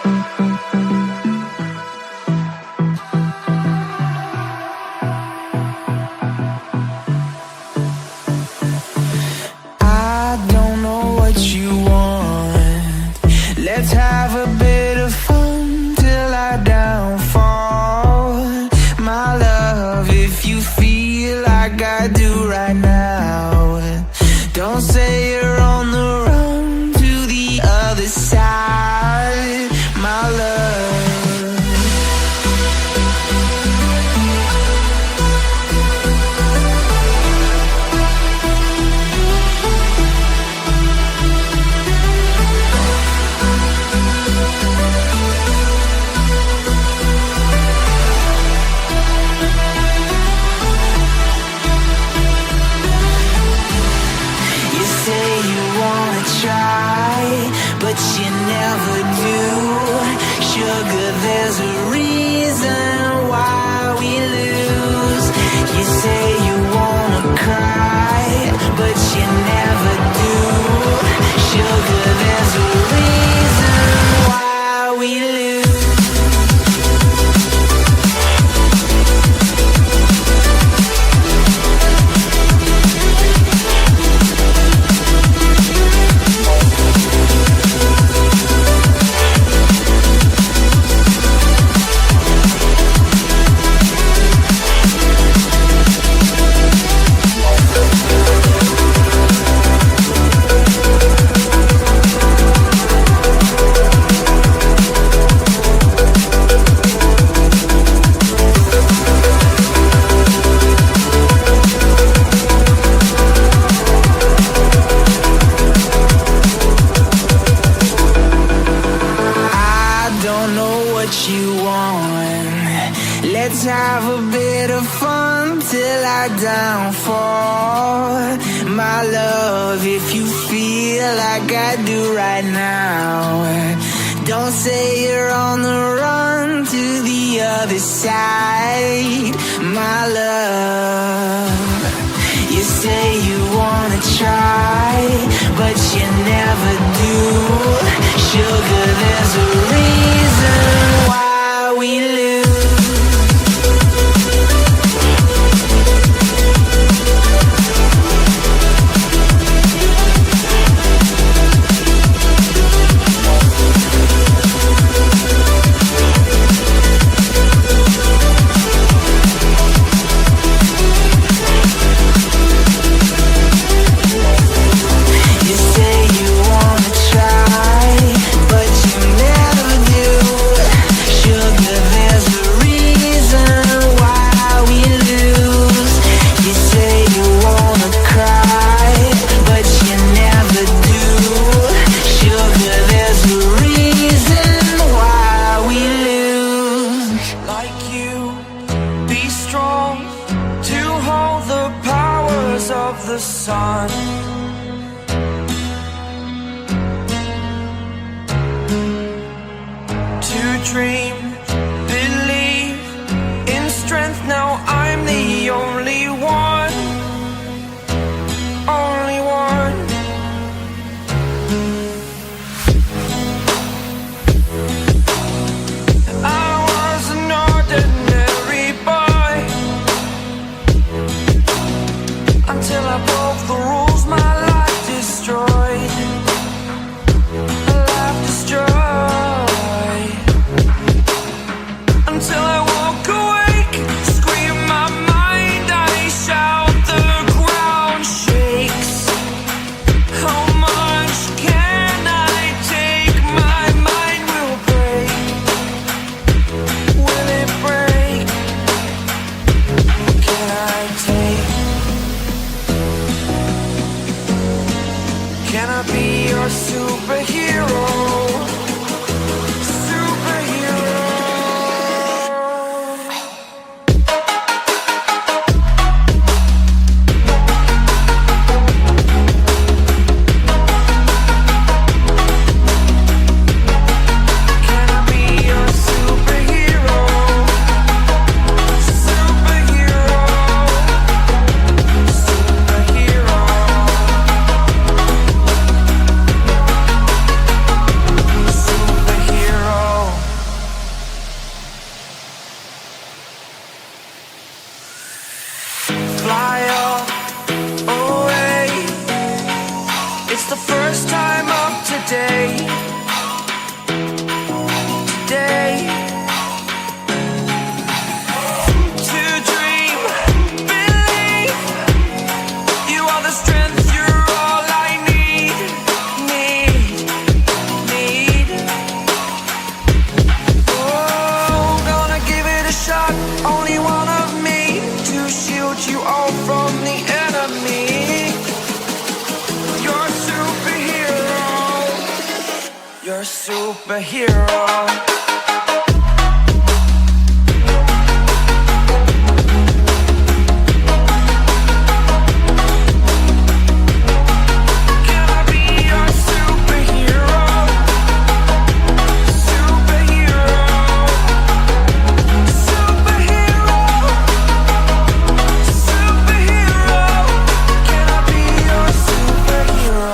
I don't know what you want. Let's have a bit of fun till I downfall. My love, if you feel like I do right now, don't say you're on the run to the other side, my love. But you never do. Sugar, there's a reason why we lose. You say you wanna cry, but you never do. Sugar, there's a reason why we lose. You want. Let's have a bit of fun till I downfall. My love, if you feel like I do right now, don't say you're on the run to the other side, my love. You say you wanna try, but you never do. Sugar, there's a reason why we lose. You say you wanna try, but you never do. Sugar, there's a reason why we lose. You say you wanna cry, but you never do. Sugar, there's a reason why we lose. Like you, be strong to hold the powers of the sun. To dream, believe in strength. Now I'm the only one, only one. I was an ordinary boy until I broke the rules. My life destroyed, a life destroyed. superhero. Can I be your superhero? Superhero. Superhero. Superhero. Can I be your superhero?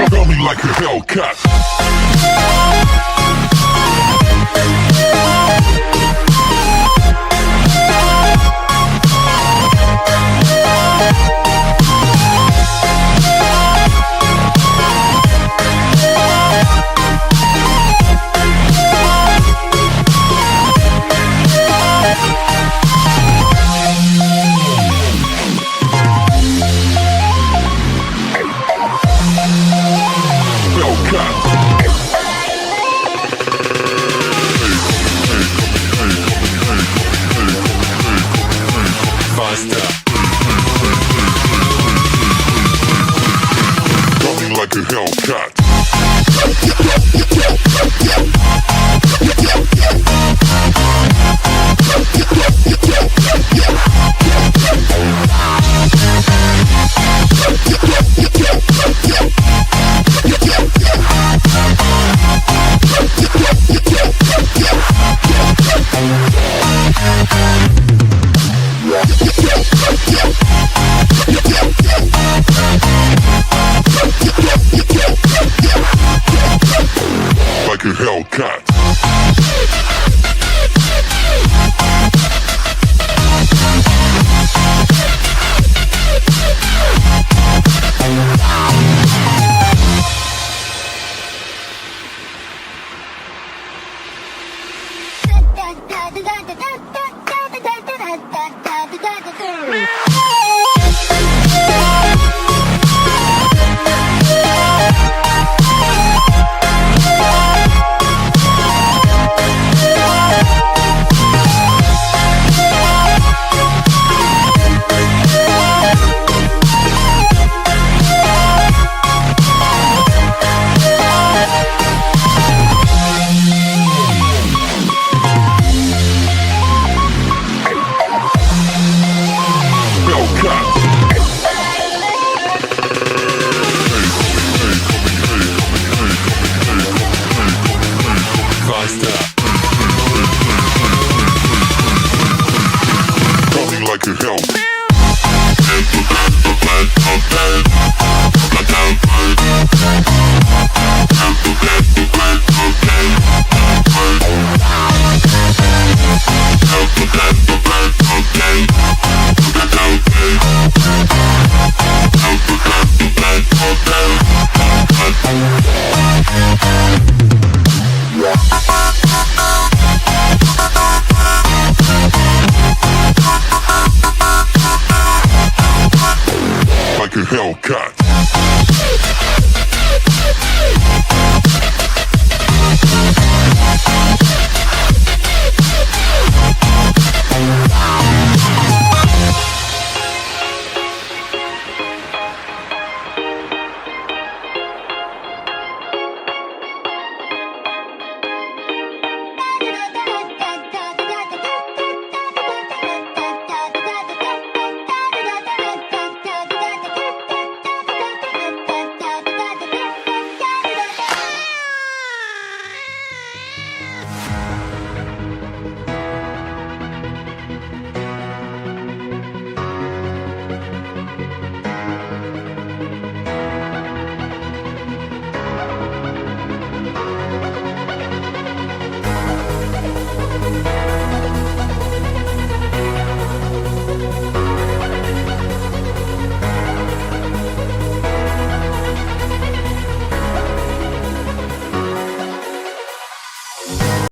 Feel me like a Hellcat. Like a Hellcat. Like a Hellcat. Da da da da da da da da da da da da da da.